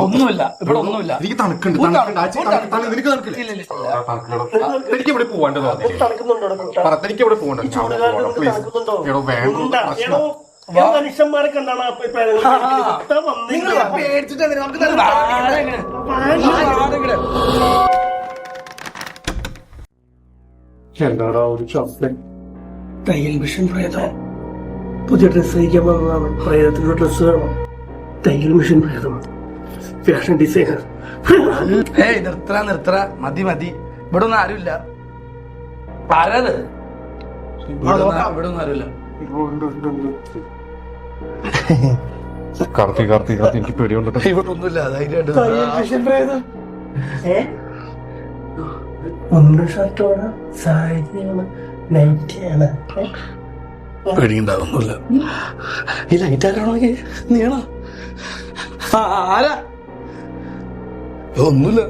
ഒന്നുമില്ല ഇവിടെ ഒന്നുമില്ല. എനിക്ക് തണുക്കുണ്ട്. നിനക്ക് തണുക്കില്ല. എനിക്ക് ഇവിടെ പോവാണ്ടെന്ന് പറഞ്ഞു. എനിക്ക് ഇവിടെ പോകണ്ട. മനുഷ്യന്മാരെ കണ്ടാണ് എന്താടാ ഒരു ശബ്ദം? തയ്യൽ മിഷൻ പ്രേതം പുതിയ ഡ്രസ് തയ്ക്കാൻ വന്നതാണ്. പ്രേതത്തിന്റെ ഡ്രസ് വേണം. തയ്യൽ മിഷൻ പ്രേതം ഫാഷൻ ഡിസൈനർ. നിർത്തറ മതി ഇവിടെ ഒന്നും ആരുമില്ല. ആരാത്? ഇവിടെ ഒന്നും ആരുമില്ല. കാർത്തി എനിക്ക് പേടിയുണ്ട്. ഇവിടെ ഒന്നുമില്ല. തയ്യൽ മിഷൻ പ്രേതം ഒന്ന് ഷർട്ടോണ്, സാരിയാണ്, നൈറ്റിയാണ്. പേടിയുണ്ടാവുന്നില്ല. ഈ ലൈറ്റ് ആരാണോ? നീയാണോ? ആരാ? ഒന്നുമില്ല.